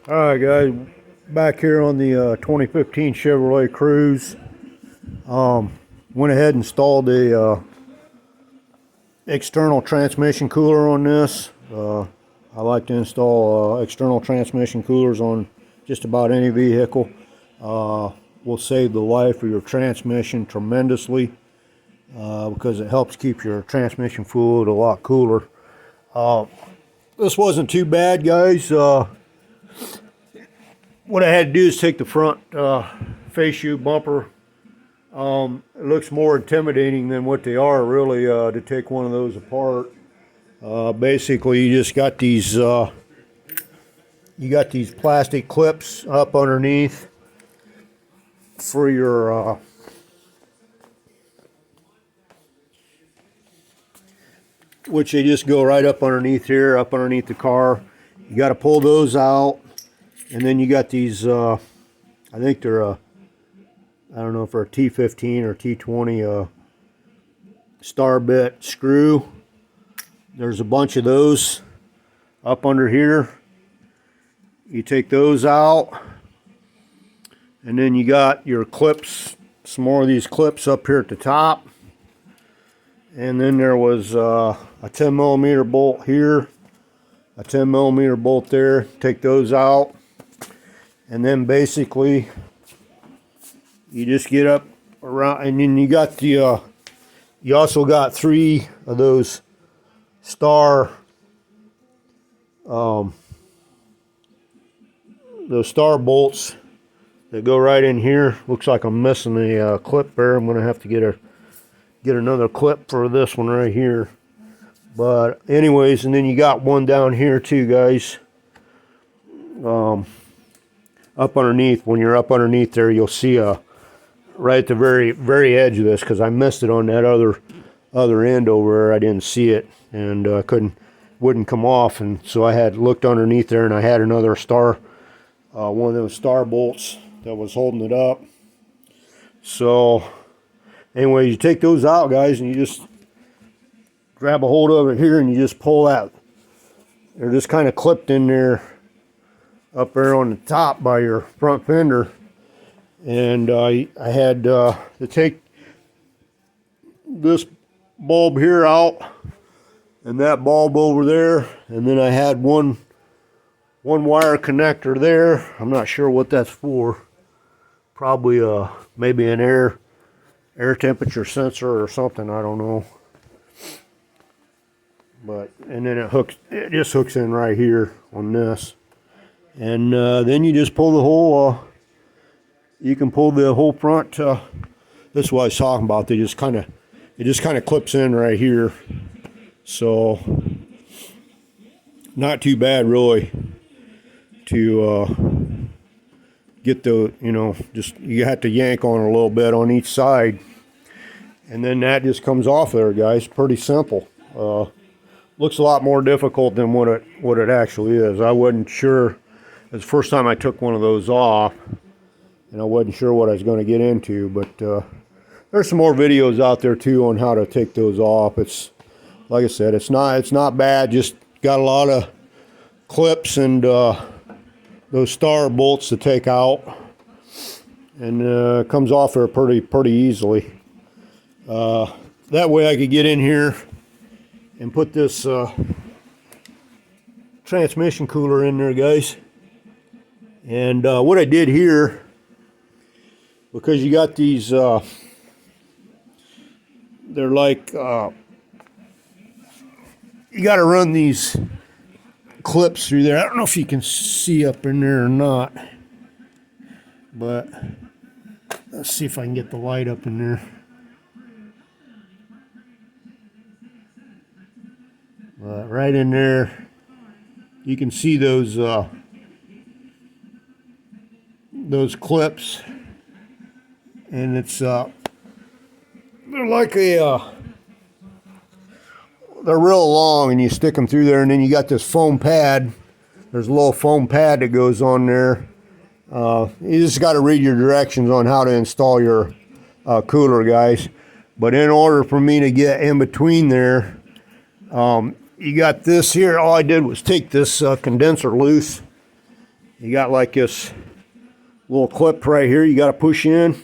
Alright guys, back here on the 2015 Chevrolet Cruze. Went ahead and installed a external transmission cooler on this. I like to install external transmission coolers on just about any vehicle. Will save the life of your transmission tremendously because it helps keep your transmission fluid a lot cooler. This wasn't too bad, guys. What I had to do is take the front face shoe bumper. It looks more intimidating than what they are, really, to take one of those apart. Basically, you just got these plastic clips up underneath for your which they just go right up underneath here, up underneath the car. You got to pull those out. And then you got these, I think they're I don't know if they're a T15 or T20 star bit screw. There's a bunch of those up under here. You take those out. And then you got your clips, some more of these clips up here at the top. And then there was a 10mm bolt here, a 10mm bolt there. Take those out. And then basically you just get up around, and then you got the you also got 3 of those star bolts that go right in here. Looks like I'm missing a clip there. I'm gonna have to get another clip for this one right here. But anyways, and then you got one down here too, guys. Up underneath, when you're up underneath there, you'll see right at the very edge of this, because I missed it on that other end over there. I didn't see it, and wouldn't come off, and so I had looked underneath there, and I had another star, one of those star bolts that was holding it up. So anyway, you take those out, guys, and you just grab a hold of it here, and you just pull that. They're just kind of clipped in there up there on the top by your front fender. And I had to take this bulb here out and that bulb over there, and then I had one wire connector there. I'm not sure what that's for. Probably maybe an air temperature sensor or something, I don't know. But and then it just hooks in right here on this. And then you just pull the whole, you can pull the whole front, this is what I was talking about, it just kind of clips in right here. So, not too bad really to get the, just, you have to yank on it a little bit on each side. And then that just comes off there, guys, pretty simple. Looks a lot more difficult than what it actually is. I wasn't sure. It's the first time I took one of those off, and I wasn't sure what I was going to get into, but there's some more videos out there too on how to take those off. It's, like I said, it's not bad. Just got a lot of clips and those star bolts to take out, and it comes off there pretty easily. That way I could get in here and put this transmission cooler in there, guys. And what I did here, because you got these, they're like, you got to run these clips through there. I don't know if you can see up in there or not, but let's see if I can get the light up in there. Right in there, you can see those clips, and it's they're like they're real long, and you stick them through there, and then you got this foam pad. There's a little foam pad that goes on there. You just got to read your directions on how to install your cooler, guys. But in order for me to get in between there, you got this here. All I did was take this condenser loose you got like this little clip right here you got to push in,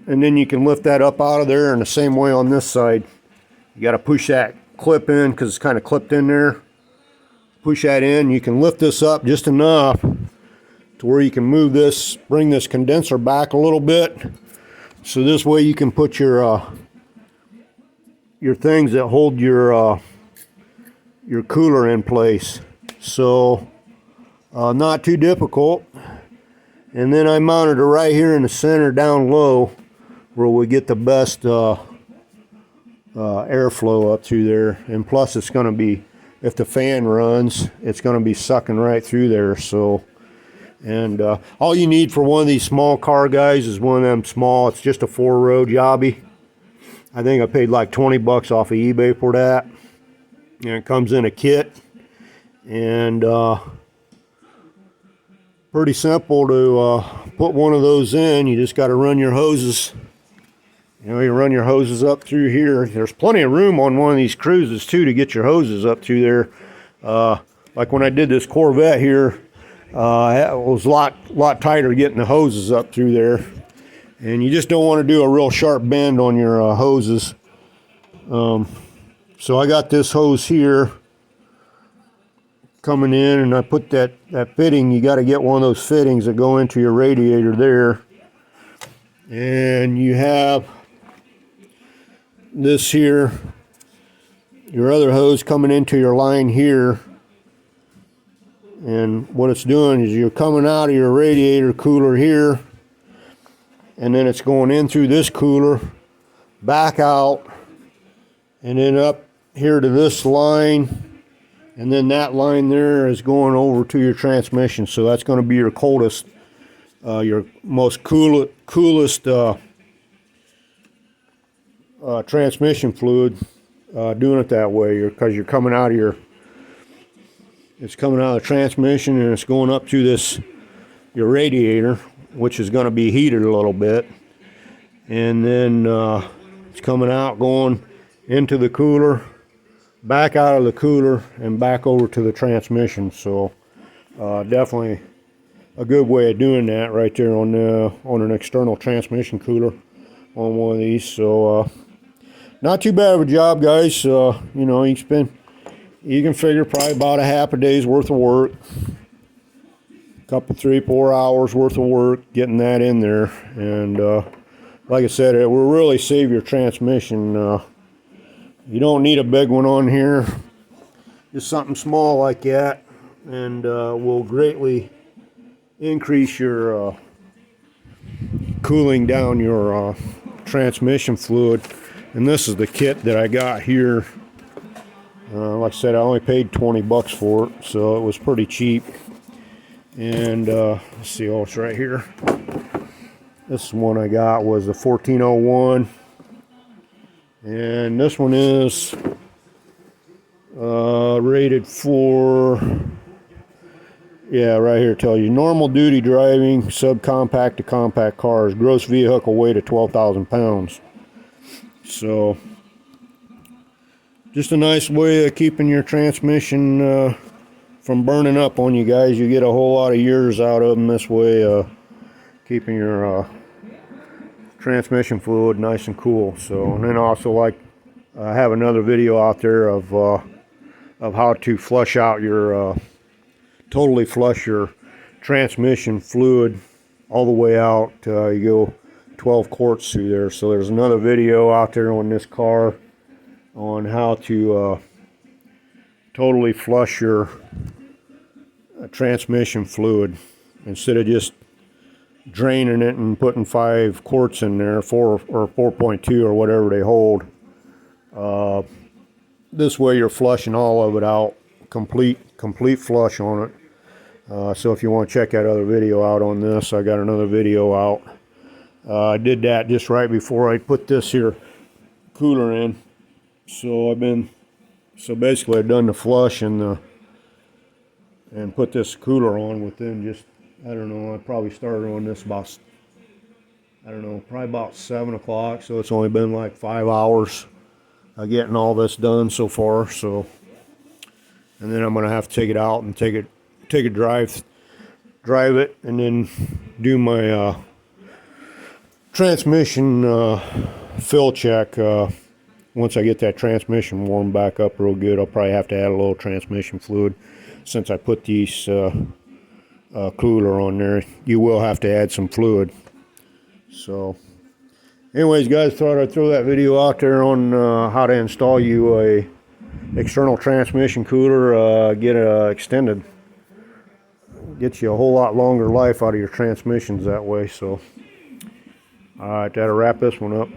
and then you can lift that up out of there. And the same way on this side, you got to push that clip in because it's kind of clipped in there. Push that in. You can lift this up just enough to where you can move this, bring this condenser back a little bit, so this way you can put your things that hold your cooler in place. So not too difficult. And then I mounted it right here in the center down low where we get the best airflow up through there. And plus it's going to be, if the fan runs, it's going to be sucking right through there. So, and all you need for one of these small car guys is one of them small, it's just a 4-row jobby. I think I paid like 20 bucks off of eBay for that. And it comes in a kit. And pretty simple to put one of those in. You just got to run your hoses. You know, you run your hoses up through here. There's plenty of room on one of these Cruzes too to get your hoses up through there. Like when I did this Corvette here, it was a lot tighter getting the hoses up through there. And you just don't want to do a real sharp bend on your hoses. So I got this hose here coming in, and I put that fitting. You got to get one of those fittings that go into your radiator there. And you have this here, your other hose coming into your line here. And what it's doing is you're coming out of your radiator cooler here, and then it's going in through this cooler, back out, and then up here to this line, and then that line there is going over to your transmission. So that's going to be your coldest, your most coolest transmission fluid, doing it that way, because you're coming out of it's coming out of the transmission, and it's going up to your radiator, which is going to be heated a little bit, and then it's coming out, going into the cooler, back out of the cooler, and back over to the transmission. So definitely a good way of doing that right there on an external transmission cooler on one of these. So not too bad of a job, guys. You know, you can figure probably about a half a day's worth of work, a couple 3-4 hours worth of work getting that in there. And like I said, it will really save your transmission. You don't need a big one on here, just something small like that, and will greatly increase your cooling down your transmission fluid. And this is the kit that I got here. Like I said, I only paid 20 bucks for it, so it was pretty cheap. And let's see, oh, it's right here. This one I got was a 1401, and this one is rated for, yeah, right here it tells you normal duty driving, subcompact to compact cars, gross vehicle weight of 12,000 pounds. So just a nice way of keeping your transmission from burning up on you guys. You get a whole lot of years out of them this way, keeping your transmission fluid nice and cool. So, and then also, like, I have another video out there of how to flush out your totally flush your transmission fluid all the way out. You go 12 quarts through there. So there's another video out there on this car on how to totally flush your transmission fluid instead of just draining it and putting 5 quarts in there, 4 or 4.2 or whatever they hold. This way you're flushing all of it out, complete flush on it. So if you want to check that other video out on this, I got another video out. I did that just right before I put this here cooler in. So basically I've done the flush and put this cooler on within just, I don't know, I probably started on this about, I don't know, probably about 7 o'clock. So it's only been like 5 hours of getting all this done so far. So, and then I'm going to have to take it out and take a drive drive it, and then do my transmission fill check. Once I get that transmission warmed back up real good, I'll probably have to add a little transmission fluid. Since I put these cooler on there, you will have to add some fluid. So anyways, guys, thought I'd throw that video out there on how to install you a external transmission cooler. Get extended, gets you a whole lot longer life out of your transmissions that way. So alright, that'll wrap this one up.